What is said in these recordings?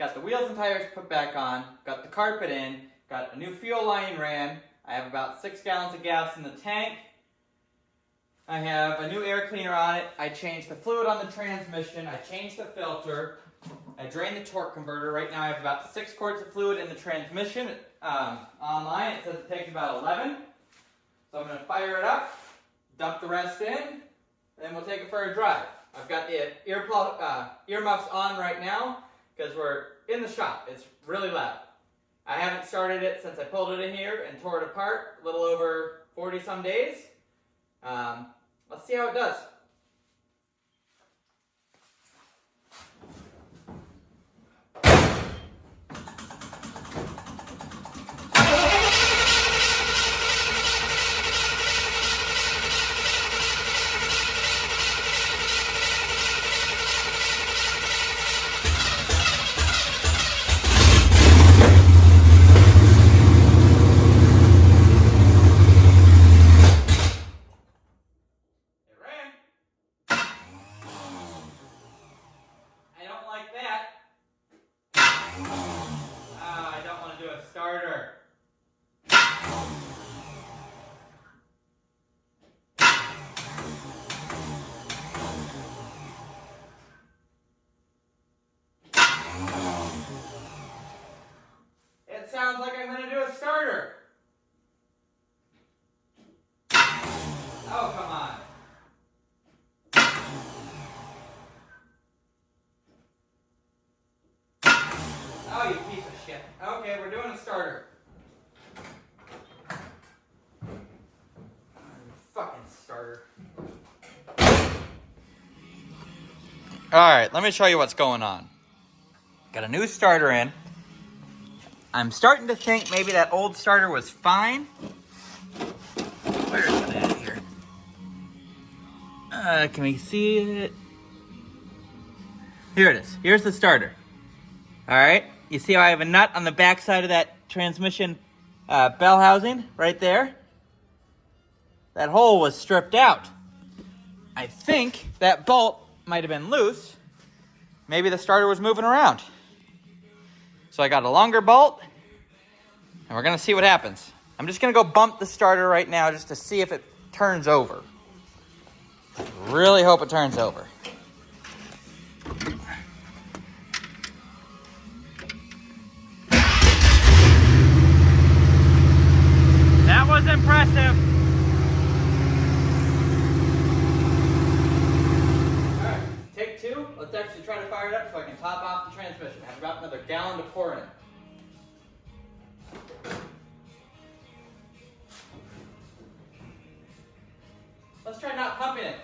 got the wheels and tires put back on, got the carpet in, got a new fuel line ran. I have about 6 gallons of gas in the tank. I have a new air cleaner on it. I changed the fluid on the transmission. I changed the filter. I drained the torque converter. Right now I have about 6 quarts of fluid in the transmission. Online it says it takes about 11. So I'm going to fire it up, dump the rest in, and then we'll take it for a drive. I've got the earmuffs on right now because we're in the shop. It's really loud. I haven't started it since I pulled it in here and tore it apart a little over 40 some days. Let's see how it does. Starter. It sounds like I'm going to do a starter. Oh, come on. Oh, you piece of shit. Okay, we're doing a starter. Fucking starter. Alright, let me show you what's going on. Got a new starter in. I'm starting to think maybe that old starter was fine. Where is it at here? Can we see it? Here it is. Here's the starter. Alright, you see how I have a nut on the back side of that transmission bell housing right there? That hole was stripped out. I think that bolt might have been loose. Maybe the starter was moving around. So I got a longer bolt, and we're gonna see what happens. I'm just gonna go bump the starter right now just to see if it turns over. I really hope it turns over. That was impressive. All right, take 2. Let's actually try to fire it up so I can top off the transmission. I have about another gallon to pour in. Let's try not pumping it.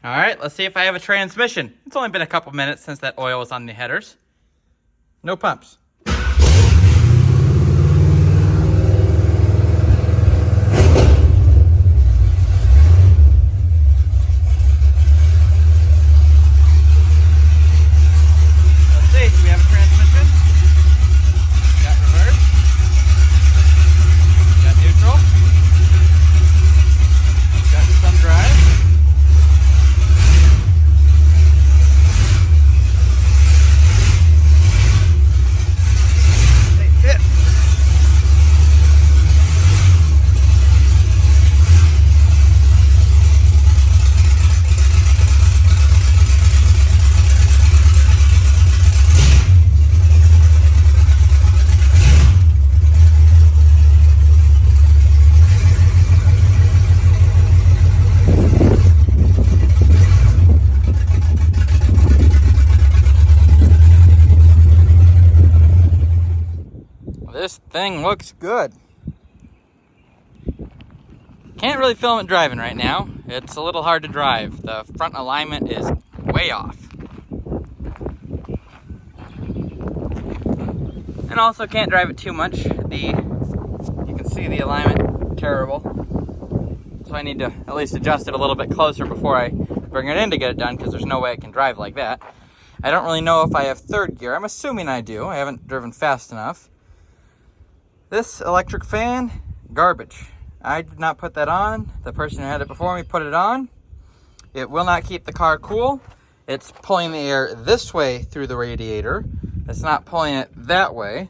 All right, let's see if I have a transmission. It's only been a couple minutes since that oil was on the headers. No pumps. This thing looks good. Can't really film it driving right now. It's a little hard to drive. The front alignment is way off. And also can't drive it too much. You can see the alignment terrible. So I need to at least adjust it a little bit closer before I bring it in to get it done, because there's no way I can drive like that. I don't really know if I have third gear. I'm assuming I do. I haven't driven fast enough. This electric fan, garbage. I did not put that on. The person who had it before me put it on. It will not keep the car cool. It's pulling the air this way through the radiator. It's not pulling it that way.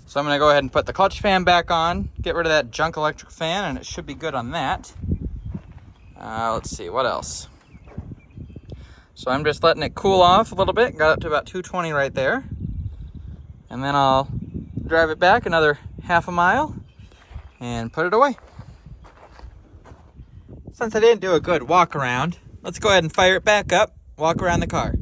So I'm gonna go ahead and put the clutch fan back on, get rid of that junk electric fan, and it should be good on that. Let's see, what else? So I'm just letting it cool off a little bit. Got up to about 220 right there. And then I'll drive it back another half a mile and put it away. Since I didn't do a good walk around, let's go ahead and fire it back up, walk around the car.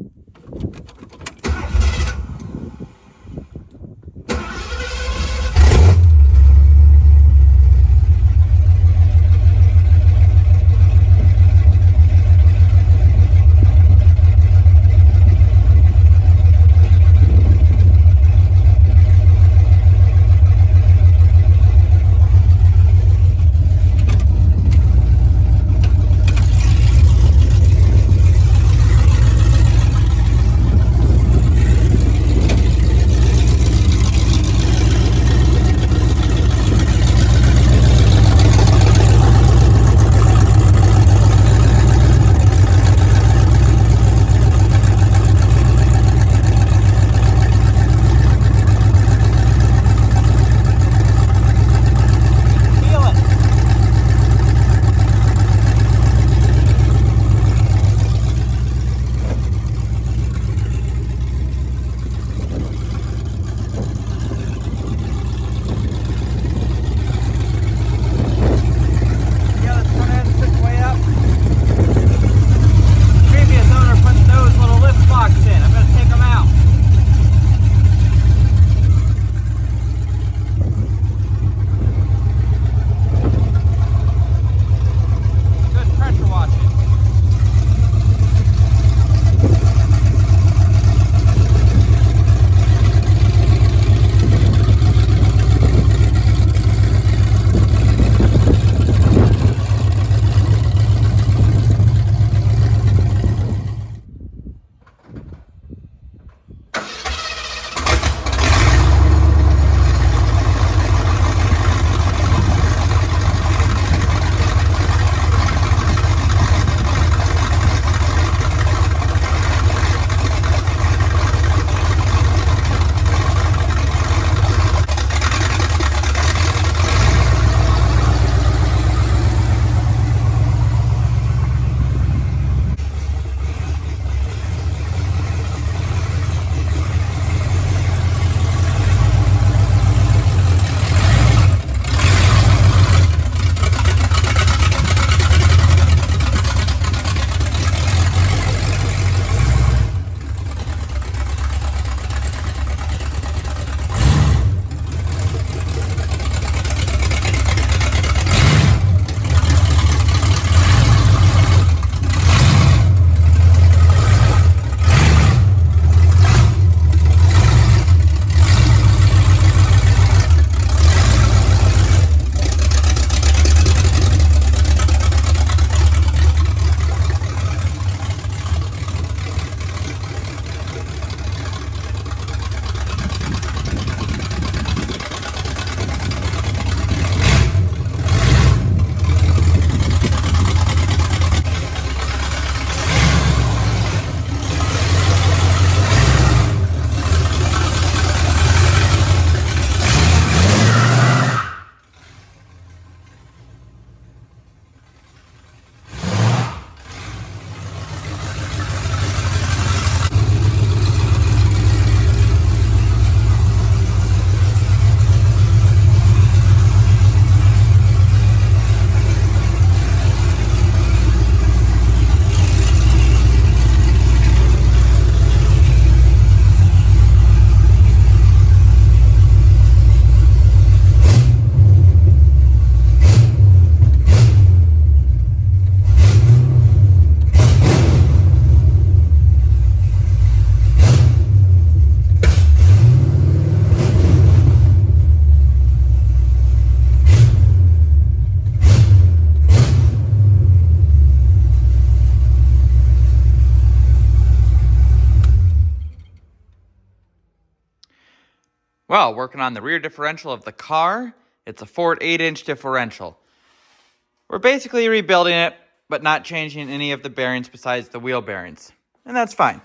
Well, working on the rear differential of the car. It's a Ford 8-inch differential. We're basically rebuilding it, but not changing any of the bearings besides the wheel bearings. And that's fine.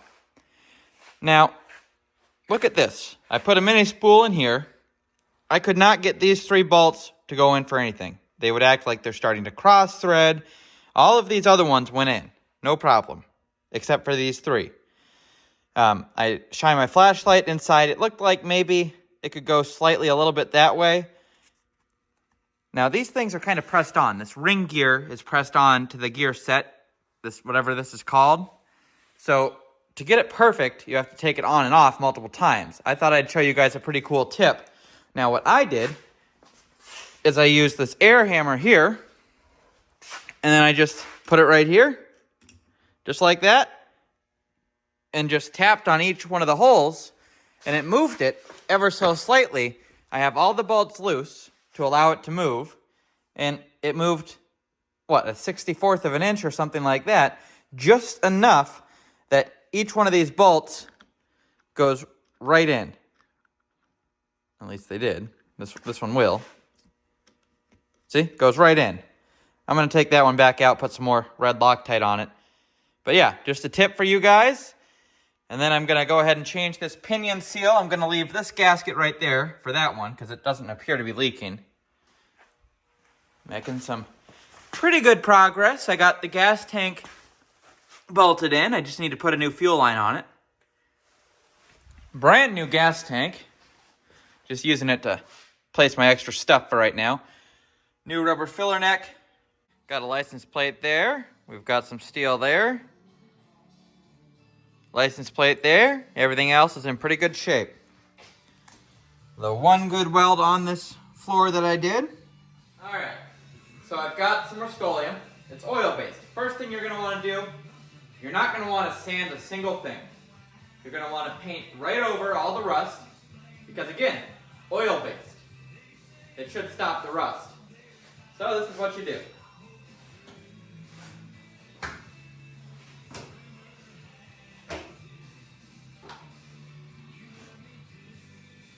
Now, look at this. I put a mini spool in here. I could not get these 3 bolts to go in for anything. They would act like they're starting to cross thread. All of these other ones went in. No problem. Except for these 3. I shined my flashlight inside. It looked like maybe it could go slightly a little bit that way. Now, these things are kind of pressed on. This ring gear is pressed on to the gear set, this whatever this is called. So, to get it perfect, you have to take it on and off multiple times. I thought I'd show you guys a pretty cool tip. Now, what I did is I used this air hammer here, and then I just put it right here, just like that, and just tapped on each one of the holes, and it moved it ever so slightly. I have all the bolts loose to allow it to move, and it moved, what, a 64th of an inch or something like that, just enough that each one of these bolts goes right in. At least they did. This one will. See? Goes right in. I'm going to take that one back out, put some more red Loctite on it. But yeah, just a tip for you guys. And then I'm going to go ahead and change this pinion seal. I'm going to leave this gasket right there for that one because it doesn't appear to be leaking. Making some pretty good progress. I got the gas tank bolted in. I just need to put a new fuel line on it. Brand new gas tank. Just using it to place my extra stuff for right now. New rubber filler neck. Got a license plate there. We've got some steel there. License plate there. Everything else is in pretty good shape. The one good weld on this floor that I did. Alright, so I've got some Rust-Oleum. It's oil-based. First thing you're going to want to do, you're not going to want to sand a single thing. You're going to want to paint right over all the rust, because again, oil-based. It should stop the rust. So this is what you do.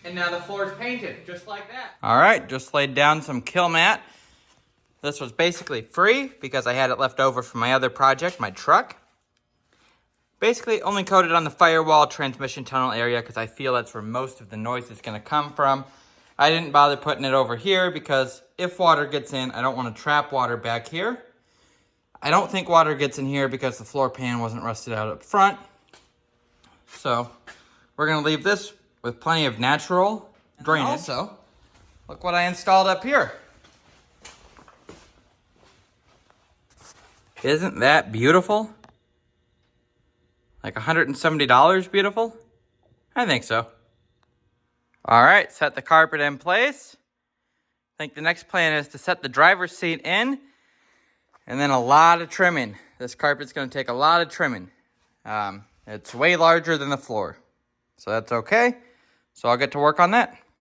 And now the floor is painted, just like that. Alright, just laid down some kill mat. This was basically free because I had it left over from my other project, my truck. Basically only coated on the firewall transmission tunnel area because I feel that's where most of the noise is going to come from. I didn't bother putting it over here because if water gets in, I don't want to trap water back here. I don't think water gets in here because the floor pan wasn't rusted out up front. So we're going to leave this with plenty of natural drainage. Also, look what I installed up here. Isn't that beautiful? Like $170 beautiful? I think so. All right, set the carpet in place. I think the next plan is to set the driver's seat in and then a lot of trimming. This carpet's gonna take a lot of trimming. It's way larger than the floor, so that's okay. So I'll get to work on that.